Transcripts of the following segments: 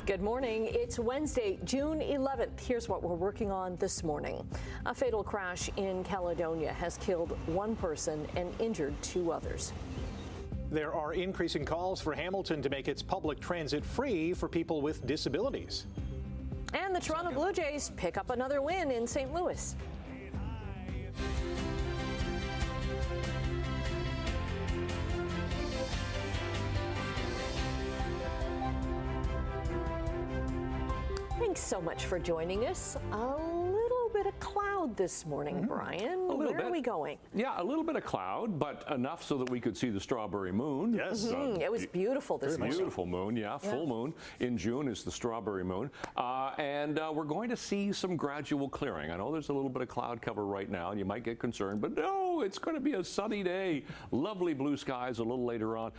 Good morning. It's Wednesday, June 11th. Here's what we're working on this morning. A fatal crash in Caledonia has killed one person and injured two others. There are increasing calls for Hamilton to make its public transit free for people with disabilities. And the Toronto Blue Jays pick up another win in St. Louis. Thanks so much for joining us. A little bit of cloud this morning, Brian. Where are we going? Yeah, a little bit of cloud, but enough so that we could see the strawberry moon. Yes. It was beautiful this morning. Beautiful moon, yeah. Full moon in June is the strawberry moon. And we're going to see some gradual clearing. I know there's a little bit of cloud cover right now, and you might get concerned, but no, it's going to be a sunny day. Lovely blue skies a little later on.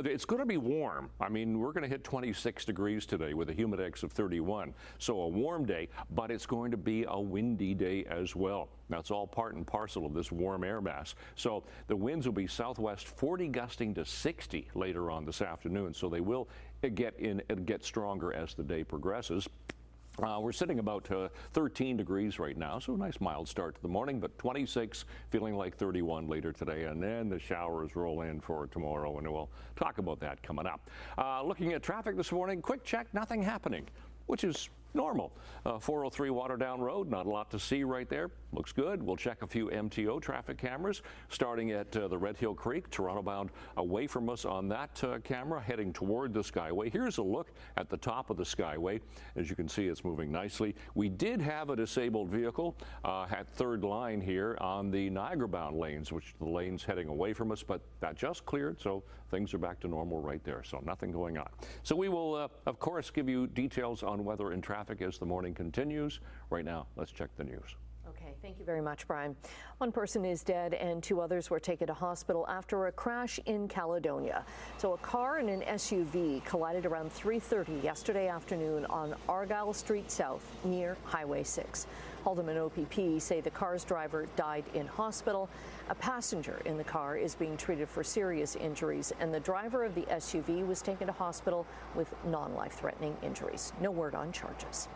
It's going to be warm. I mean, we're going to hit 26 degrees today with a humidex of 31. So a warm day, but it's going to be a windy day as well. That's all part and parcel of this warm air mass. So the winds will be southwest 40 gusting to 60 later on this afternoon. So they will get stronger as the day progresses. We're sitting about 13 degrees right now, so a nice mild start to the morning, but 26, feeling like 31 later today, and then the showers roll in for tomorrow, and we'll talk about that coming up. Looking at traffic this morning, quick check, nothing happening, which is normal. 403 Waterdown Road, not a lot to see right there. Looks good. We'll check a few MTO traffic cameras starting at the Red Hill Creek, Toronto bound away from us on that camera, heading toward the Skyway. Here's a look at the top of the Skyway. As you can see, it's moving nicely. We did have a disabled vehicle at third line here on the Niagara bound lanes, which the lane's heading away from us, but that just cleared, so things are back to normal right there. So nothing going on. So we will, of course, give you details on weather and traffic as the morning continues. Right now, let's check the news. Okay, thank you very much, Brian. One person is dead and two others were taken to hospital after a crash in Caledonia. So a car and an SUV collided around 3:30 yesterday afternoon on Argyle Street South near Highway 6. Haldeman OPP say the car's driver died in hospital. A passenger in the car is being treated for serious injuries, and the driver of the SUV was taken to hospital with non-life-threatening injuries. No word on charges.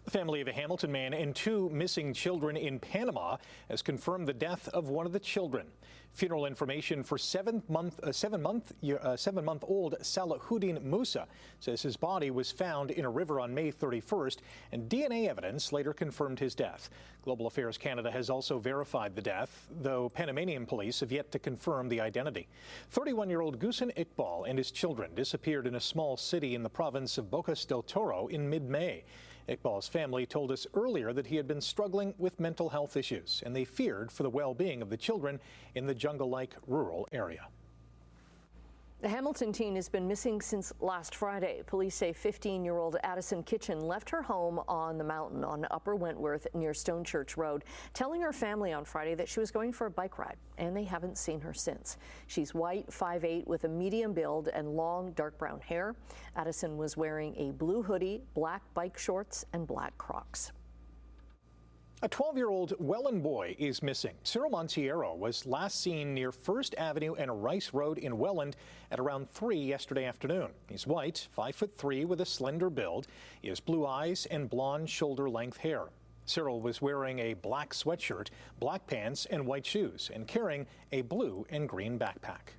The family of a Hamilton man and two missing children in Panama has confirmed the death of one of the children. Funeral information for seven-month-old Salahuddin Musa says his body was found in a river on May 31st, and DNA evidence later confirmed his death. Global Affairs Canada has also verified the death, though Panamanian police have yet to confirm the identity. 31-year-old Gusen Iqbal and his children disappeared in a small city in the province of Bocas del Toro in mid-May. Iqbal's family told us earlier that he had been struggling with mental health issues, and they feared for the well-being of the children in the jungle-like rural area. The Hamilton teen has been missing since last Friday. Police say 15-year-old Addison Kitchen left her home on the mountain on Upper Wentworth near Stone Church Road, telling her family on Friday that she was going for a bike ride, and they haven't seen her since. She's white, 5'8", with a medium build and long dark brown hair. Addison was wearing a blue hoodie, black bike shorts, and black Crocs. A 12-year-old Welland boy is missing. Cyril Montiero was last seen near First Avenue and Rice Road in Welland at around 3 yesterday afternoon. He's white, 5'3", with a slender build. He has blue eyes and blonde shoulder-length hair. Cyril was wearing a black sweatshirt, black pants, and white shoes, and carrying a blue and green backpack.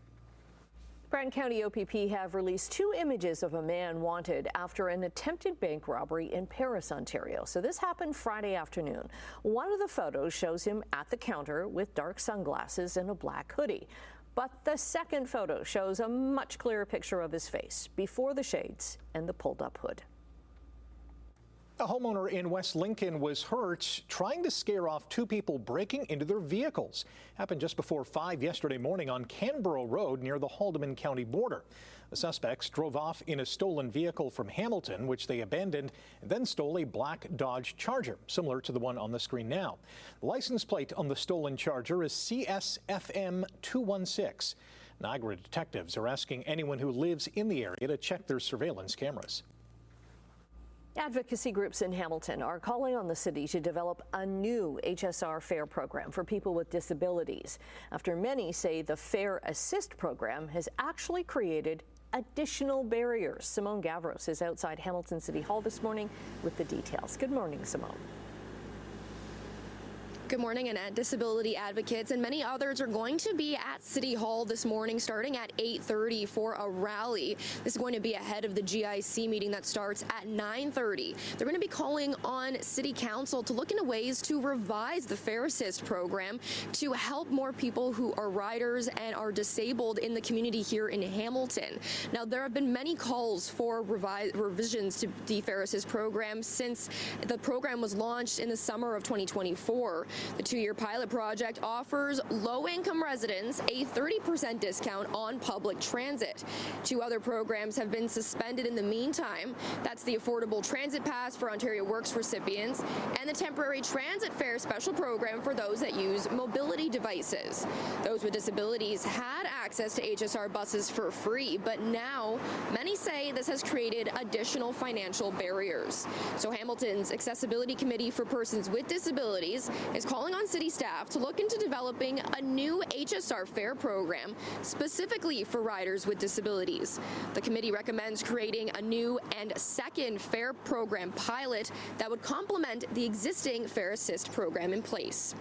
Brant County OPP have released two images of a man wanted after an attempted bank robbery in Paris, Ontario. So this happened Friday afternoon. One of the photos shows him at the counter with dark sunglasses and a black hoodie. But the second photo shows a much clearer picture of his face before the shades and the pulled-up hood. A homeowner in West Lincoln was hurt trying to scare off two people breaking into their vehicles. Happened just before 5 yesterday morning on Canberra Road near the Haldeman County border. The suspects drove off in a stolen vehicle from Hamilton, which they abandoned, and then stole a black Dodge Charger, similar to the one on the screen now. The license plate on the stolen Charger is CSFM 216. Niagara detectives are asking anyone who lives in the area to check their surveillance cameras. Advocacy groups in Hamilton are calling on the city to develop a new HSR fare program for people with disabilities, after many say the Fare Assist program has actually created additional barriers. Simone Gavros is outside Hamilton City Hall this morning with the details. Good morning, Simone. Good morning, Annette. Disability advocates and many others are going to be at City Hall this morning starting at 8:30 for a rally. This is going to be ahead of the GIC meeting that starts at 9:30. They're going to be calling on City Council to look into ways to revise the Fair Assist program to help more people who are riders and are disabled in the community here in Hamilton. Now, there have been many calls for revisions to the Fair Assist program since the program was launched in the summer of 2024. The 2-year pilot project offers low-income residents a 30% discount on public transit. 2 other programs have been suspended in the meantime. That's the Affordable Transit Pass for Ontario Works recipients and the Temporary Transit Fare Special Program for those that use mobility devices. Those with disabilities had access to HSR buses for free, but now many say this has created additional financial barriers. So Hamilton's Accessibility Committee for Persons with Disabilities is calling on city staff to look into developing a new HSR fare program specifically for riders with disabilities. The committee recommends creating a new and second fare program pilot that would complement the existing Fare Assist program in place.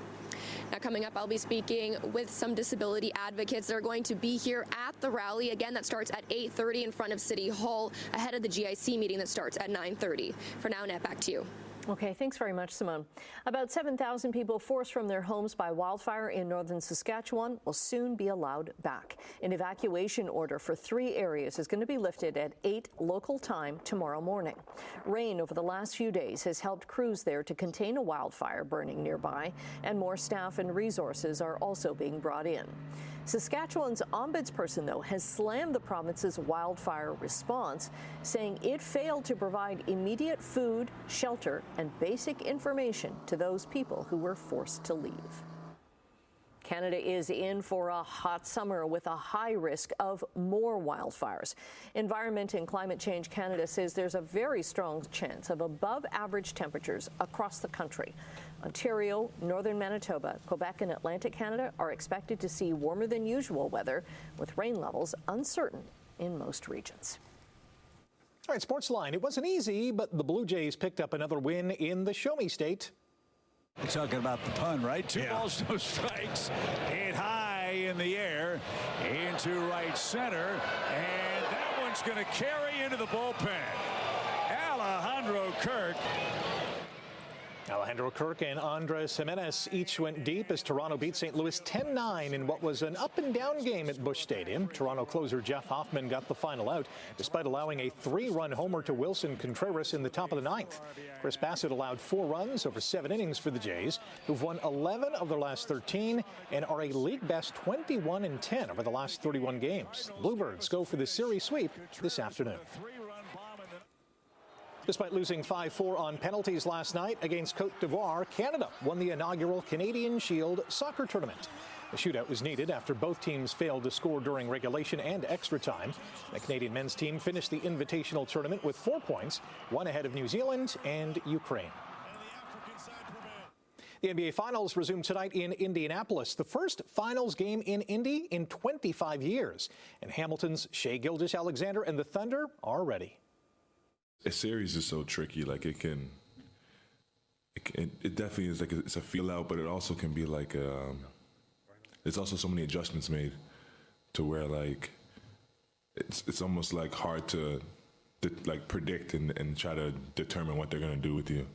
Now, coming up, I'll be speaking with some disability advocates that are going to be here at the rally. Again, that starts at 8:30 in front of City Hall ahead of the GIC meeting that starts at 9:30. For now, Annette, back to you. Okay, thanks very much, Simone. About 7,000 people forced from their homes by wildfire in northern Saskatchewan will soon be allowed back. An evacuation order for 3 areas is going to be lifted at 8 local time tomorrow morning. Rain over the last few days has helped crews there to contain a wildfire burning nearby, and more staff and resources are also being brought in. Saskatchewan's ombudsperson, though, has slammed the province's wildfire response, saying it failed to provide immediate food, shelter, and basic information to those people who were forced to leave. Canada is in for a hot summer with a high risk of more wildfires. Environment and Climate Change Canada says there's a very strong chance of above-average temperatures across the country. Ontario, northern Manitoba, Quebec, and Atlantic Canada are expected to see warmer than usual weather, with rain levels uncertain in most regions. All right, Sportsline. It wasn't easy, but the Blue Jays picked up another win in the Show Me State. You're talking about the pun, right? 2 balls, no strikes. Hit high in the air into right center. And that one's going to carry into the bullpen. Alejandro Kirk and Andres Jimenez each went deep as Toronto beat St. Louis 10-9 in what was an up-and-down game at Busch Stadium. Toronto closer Jeff Hoffman got the final out, despite allowing a 3-run homer to Wilson Contreras in the top of the 9th. Chris Bassett allowed 4 runs over 7 innings for the Jays, who've won 11 of their last 13 and are a league-best 21-10 over the last 31 games. The Bluebirds go for the series sweep this afternoon. Despite losing 5-4 on penalties last night against Côte d'Ivoire, Canada won the inaugural Canadian Shield soccer tournament. The shootout was needed after both teams failed to score during regulation and extra time. The Canadian men's team finished the invitational tournament with 4 points, one ahead of New Zealand and Ukraine. The NBA Finals resume tonight in Indianapolis, the first finals game in Indy in 25 years. And Hamilton's Shai Gilgeous-Alexander and the Thunder are ready. A series is so tricky. Like it definitely is like it's a feel out, but it also can be like there's also so many adjustments made to where like it's almost like hard to like predict and try to determine what they're gonna do with you.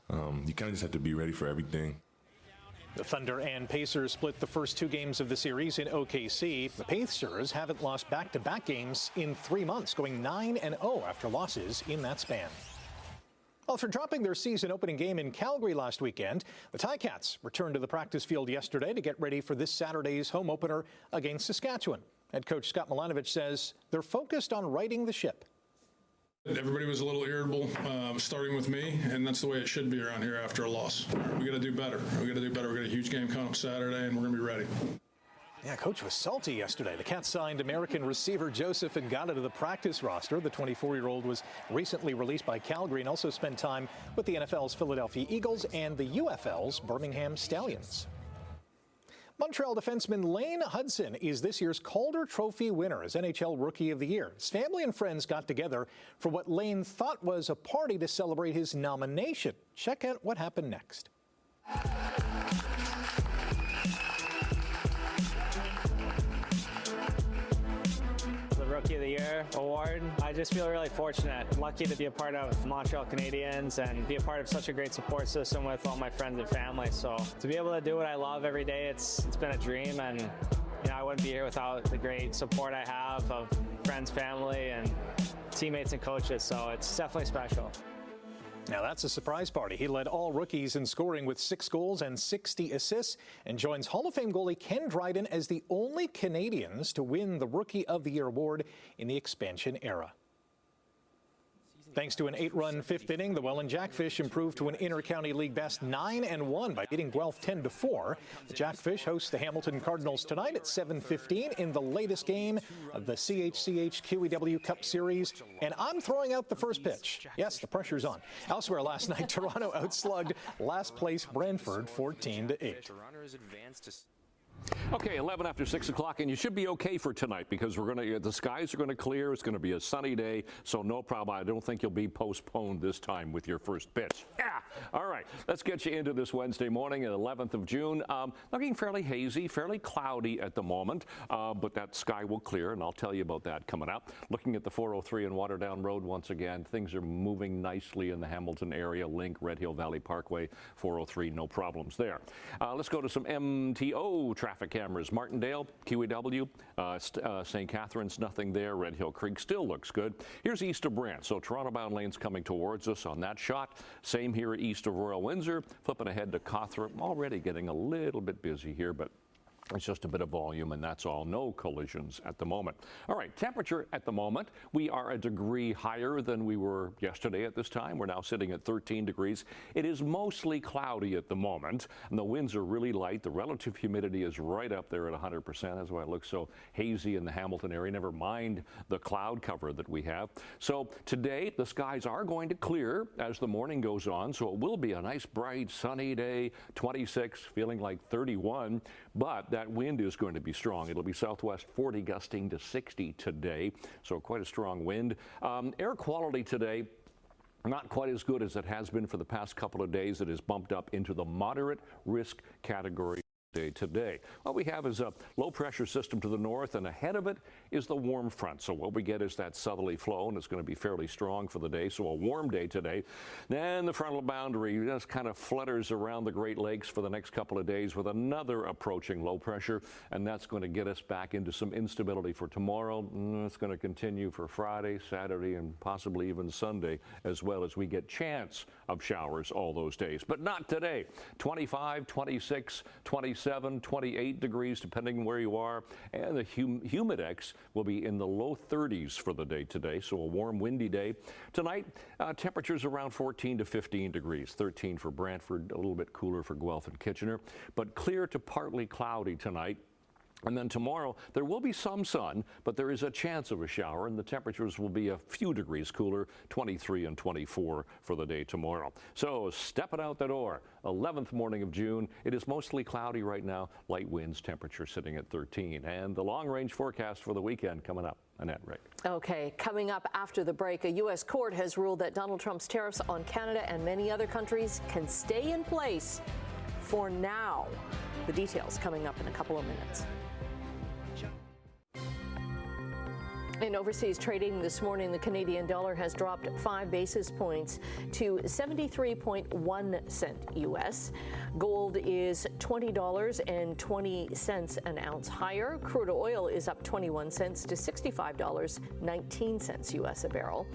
You kind of just have to be ready for everything. The Thunder and Pacers split the first 2 games of the series in OKC. The Pacers haven't lost back-to-back games in 3 months, going 9-0 after losses in that span. After dropping their season-opening game in Calgary last weekend, the Ticats returned to the practice field yesterday to get ready for this Saturday's home opener against Saskatchewan. Head coach Scott Milanovich says they're focused on righting the ship. Everybody was a little irritable, starting with me, and that's the way it should be around here after a loss. We got to do better. We got a huge game coming up Saturday, and we're going to be ready. Yeah, coach was salty yesterday. The Cats signed American receiver Joseph Ngata to the practice roster. The 24-year-old was recently released by Calgary and also spent time with the NFL's Philadelphia Eagles and the UFL's Birmingham Stallions. Montreal defenseman Lane Hudson is this year's Calder Trophy winner as NHL Rookie of the Year. His family and friends got together for what Lane thought was a party to celebrate his nomination. Check out what happened next. Rookie of the Year award. I just feel really fortunate, lucky to be a part of Montreal Canadiens and be a part of such a great support system with all my friends and family. So to be able to do what I love every day, it's been a dream, and I wouldn't be here without the great support I have of friends, family, and teammates and coaches. So it's definitely special. Now that's a surprise party. He led all rookies in scoring with 6 goals and 60 assists and joins Hall of Fame goalie Ken Dryden as the only Canadians to win the Rookie of the Year award in the expansion era. Thanks to an 8-run 5th inning, the Welland Jackfish improved to an Inter-County League best 9-1 by beating Guelph 10-4. The Jackfish host the Hamilton Cardinals tonight at 7:15 in the latest game of the CHCH QEW Cup Series. And I'm throwing out the first pitch. Yes, the pressure's on. Elsewhere last night, Toronto outslugged last place Brantford 14-8. Okay, 11 after 6 o'clock, and you should be okay for tonight because the skies are going to clear. It's going to be a sunny day, so no problem. I don't think you'll be postponed this time with your first pitch. All right, let's get you into this Wednesday morning, 11th of June. Looking fairly hazy, fairly cloudy at the moment, but that sky will clear, and I'll tell you about that coming up. Looking at the 403 and Waterdown Road once again, things are moving nicely in the Hamilton area. Link, Red Hill Valley Parkway, 403, no problems there. Let's go to some MTO traffic cameras. Martindale, QEW, St. Catharines, nothing there. Red Hill Creek still looks good. Here's east of Brant. So Toronto-bound lanes coming towards us on that shot. Same here east of Royal Windsor. Flipping ahead to Cawthron. Already getting a little bit busy here, but it's just a bit of volume, and that's all. No collisions at the moment. All right, temperature at the moment. We are a degree higher than we were yesterday at this time. We're now sitting at 13 degrees. It is mostly cloudy at the moment, and the winds are really light. The relative humidity is right up there at 100%. That's why it looks so hazy in the Hamilton area, never mind the cloud cover that we have. So today, the skies are going to clear as the morning goes on, so it will be a nice, bright, sunny day, 26, feeling like 31, but that wind is going to be strong. It'll be southwest 40 gusting to 60 today, so quite a strong wind. Air quality today, not quite as good as it has been for the past couple of days. It is bumped up into the moderate risk category today. What we have is a low pressure system to the north, and ahead of it is the warm front. So what we get is that southerly flow, and it's going to be fairly strong for the day. So a warm day today. Then the frontal boundary just kind of flutters around the Great Lakes for the next couple of days with another approaching low pressure, and that's going to get us back into some instability for tomorrow. It's going to continue for Friday, Saturday, and possibly even Sunday, as well as we get chance of showers all those days. But not today. 25, 26, 27, 28 degrees, depending where you are, and the humidex will be in the low 30s for the day today, so a warm, windy day. Tonight, temperatures around 14 to 15 degrees, 13 for Brantford, a little bit cooler for Guelph and Kitchener, but clear to partly cloudy tonight. And then tomorrow, there will be some sun, but there is a chance of a shower, and the temperatures will be a few degrees cooler, 23 and 24 for the day tomorrow. So stepping out the door, 11th morning of June. It is mostly cloudy right now, light winds, temperature sitting at 13. And the long-range forecast for the weekend coming up. Annette, Rick. Okay, coming up after the break, a U.S. court has ruled that Donald Trump's tariffs on Canada and many other countries can stay in place for now. The details coming up in a couple of minutes. In overseas trading this morning, the Canadian dollar has dropped 5 basis points to 73.1 US. Gold is $20.20 an ounce higher. Crude oil is up 21 cents to $65.19 US a barrel.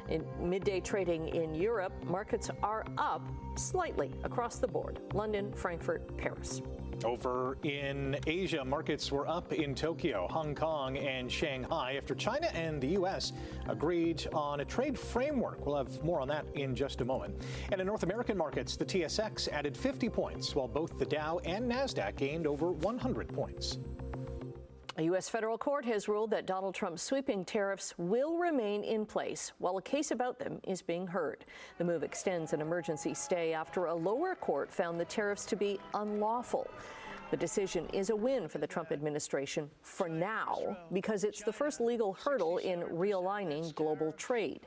In midday trading in Europe, markets are up slightly across the board. London, Frankfurt, Paris. Over in Asia, markets were up in Tokyo, Hong Kong, and Shanghai after China and the U.S. agreed on a trade framework. We'll have more on that in just a moment. And in North American markets, the TSX added 50 points, while both the Dow and NASDAQ gained over 100 points. A U.S. federal court has ruled that Donald Trump's sweeping tariffs will remain in place while a case about them is being heard. The move extends an emergency stay after a lower court found the tariffs to be unlawful. The decision is a win for the Trump administration for now because it's the first legal hurdle in realigning global trade.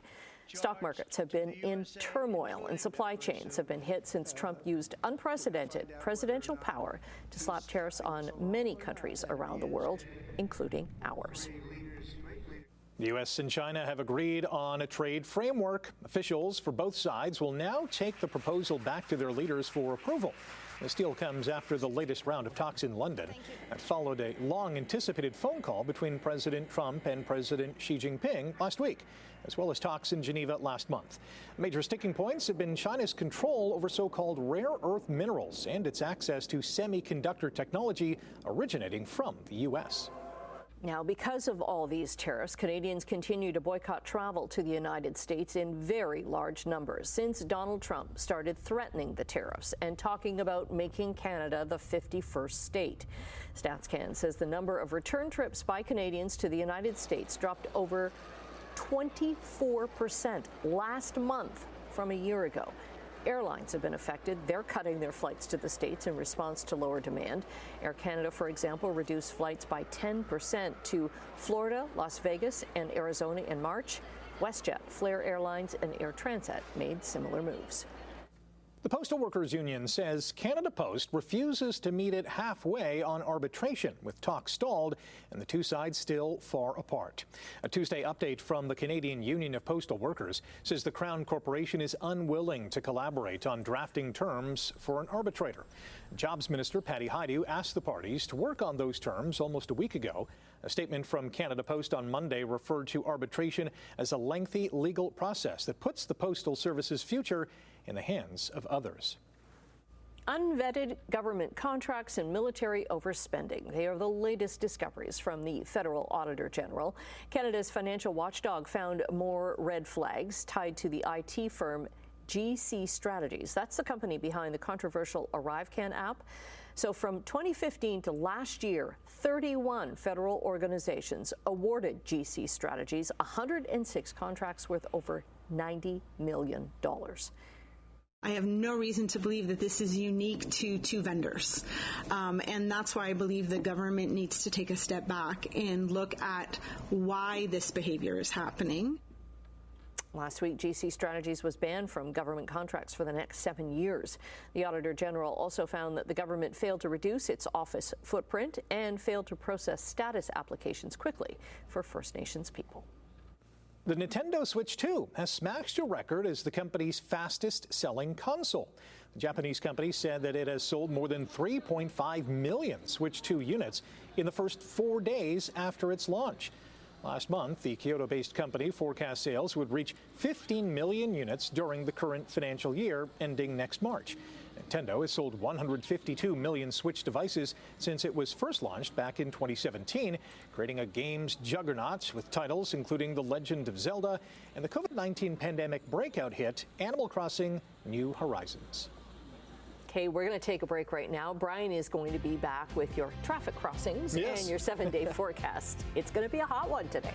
Stock markets have been in turmoil and supply chains have been hit since Trump used unprecedented presidential power to slap tariffs on many countries around the world, including ours. The U.S. and China have agreed on a trade framework. Officials for both sides will now take the proposal back to their leaders for approval. This deal comes after the latest round of talks in London. That followed a long-anticipated phone call between President Trump and President Xi Jinping last week, as well as talks in Geneva last month. Major sticking points have been China's control over so-called rare earth minerals and its access to semiconductor technology originating from the U.S. Now, because of all these tariffs, Canadians continue to boycott travel to the United States in very large numbers since Donald Trump started threatening the tariffs and talking about making Canada the 51st state. StatsCan says the number of return trips by Canadians to the United States dropped over 24% last month from a year ago. Airlines have been affected. They're cutting their flights to the States in response to lower demand. Air Canada, for example, reduced flights by 10% to Florida, Las Vegas, and Arizona in March. WestJet, Flair Airlines, and Air Transat made similar moves. The Postal Workers Union says Canada Post refuses to meet it halfway on arbitration, with talks stalled and the two sides still far apart. A Tuesday update from the Canadian Union of Postal Workers says the Crown Corporation is unwilling to collaborate on drafting terms for an arbitrator. Jobs Minister Patty Hajdu asked the parties to work on those terms almost a week ago. A statement from Canada Post on Monday referred to arbitration as a lengthy legal process that puts the Postal Service's future in the hands of others. Unvetted government contracts and military overspending. They are the latest discoveries from the Federal Auditor General. Canada's financial watchdog found more red flags tied to the IT firm GC Strategies. That's the company behind the controversial ArriveCan app. So from 2015 to last year, 31 federal organizations awarded GC Strategies 106 contracts worth over $90 million. I have no reason to believe that this is unique to two vendors. And that's why I believe the government needs to take a step back and look at why this behavior is happening. Last week, GC Strategies was banned from government contracts for the next 7 years. The Auditor General also found that the government failed to reduce its office footprint and failed to process status applications quickly for First Nations people. The Nintendo Switch 2 has smashed a record as the company's fastest-selling console. The Japanese company said that it has sold more than 3.5 million Switch 2 units in the first 4 days after its launch. Last month, the Kyoto-based company forecast sales would reach 15 million units during the current financial year ending next March. Nintendo has sold 152 million Switch devices since it was first launched back in 2017, creating a games juggernaut with titles including The Legend of Zelda and the COVID-19 pandemic breakout hit Animal Crossing: New Horizons. Okay, we're going to take a break right now. Brian is going to be back with your traffic crossings and your 7-day forecast. It's going to be a hot one today.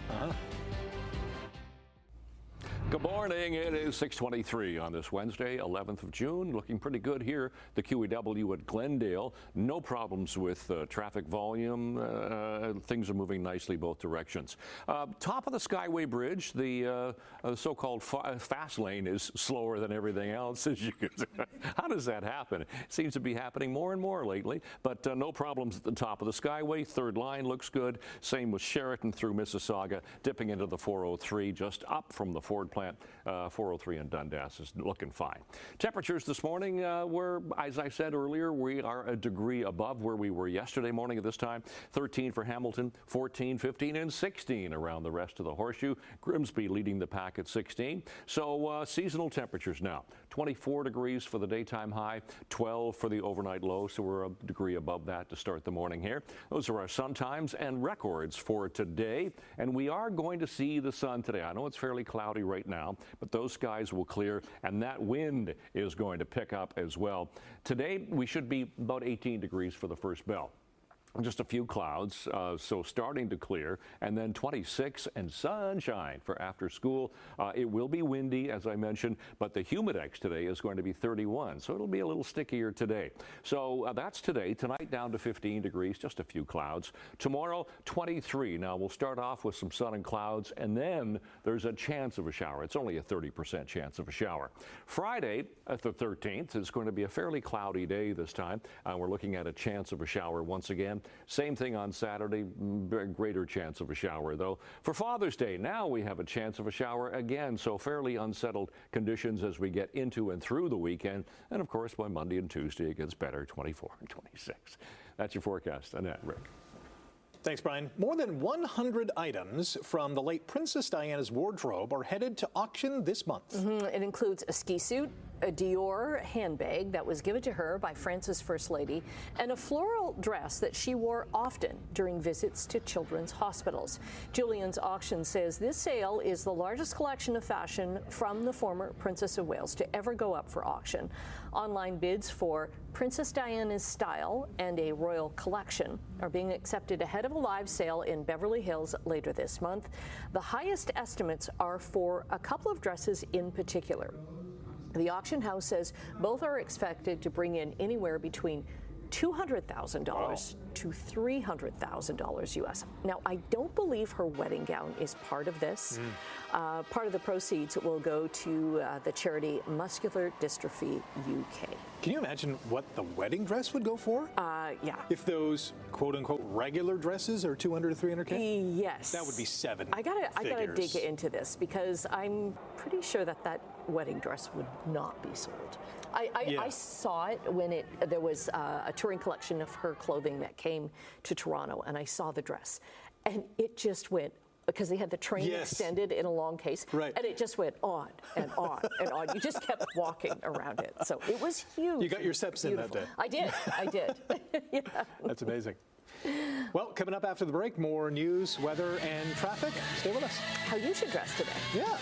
Good morning. It is 6:23 on this Wednesday, 11th of June. Looking pretty good here. The QEW at Glendale. No problems with traffic volume. Things are moving nicely both directions. Top of the Skyway Bridge, the so-called fast lane is slower than everything else. As you can How does that happen? It seems to be happening more and more lately, but no problems at the top of the Skyway. Third line looks good. Same with Sheraton through Mississauga, dipping into the 403, just up from the Ford plant. 403 in Dundas is looking fine. Temperatures this morning were, as I said earlier, we are a degree above where we were yesterday morning at this time. 13 for Hamilton, 14, 15, and 16 around the rest of the Horseshoe. Grimsby leading the pack at 16. So seasonal temperatures now. 24 degrees for the daytime high, 12 for the overnight low, so we're a degree above that to start the morning here. Those are our sun times and records for today, and we are going to see the sun today. I know it's fairly cloudy right now, but those skies will clear, and that wind is going to pick up as well. Today, we should be about 18 degrees for the first bell. Just a few clouds, so starting to clear, and then 26 and sunshine for after school. It will be windy, as I mentioned, but the humidex today is going to be 31, so it'll be a little stickier today. So that's today. Tonight down to 15 degrees, just a few clouds. Tomorrow, 23. Now we'll start off with some sun and clouds, and then there's a chance of a shower. It's only a 30% chance of a shower. Friday, at the 13th, is going to be a fairly cloudy day this time. We're looking at a chance of a shower once again. Same thing on Saturday, greater chance of a shower though. For Father's Day, now we have a chance of a shower again, so fairly unsettled conditions as we get into and through the weekend. And of course, by Monday and Tuesday, it gets better, 24 and 26. That's your forecast. Annette, Rick. Thanks, Brian. More than 100 items from the late Princess Diana's wardrobe are headed to auction this month. It includes a ski suit, a Dior handbag that was given to her by France's First Lady, and a floral dress that she wore often during visits to children's hospitals. Julian's Auction says this sale is the largest collection of fashion from the former Princess of Wales to ever go up for auction. Online bids for Princess Diana's style and a royal collection are being accepted ahead of a live sale in Beverly Hills later this month. The highest estimates are for a couple of dresses in particular. The auction house says both are expected to bring in anywhere between $200,000 to $300,000 US. Now, I don't believe her wedding gown is part of this. Part of the proceeds will go to the charity Muscular Dystrophy UK. Can you imagine what the wedding dress would go for? Yeah. If those quote-unquote regular dresses are $200 to $300K? Yes. That would be seven I gotta figures. dig into this because I'm pretty sure that wedding dress would not be sold. I saw it when there was a touring collection of her clothing that came to Toronto, and I saw the dress, and it just went, because they had the train extended in a long case, and it just went on and on and on. You just kept walking around it. So it was huge. You got your steps in that day. I did. Yeah. That's amazing. Well, coming up after the break, more news, weather, and traffic. Stay with us. How you should dress today. Yeah.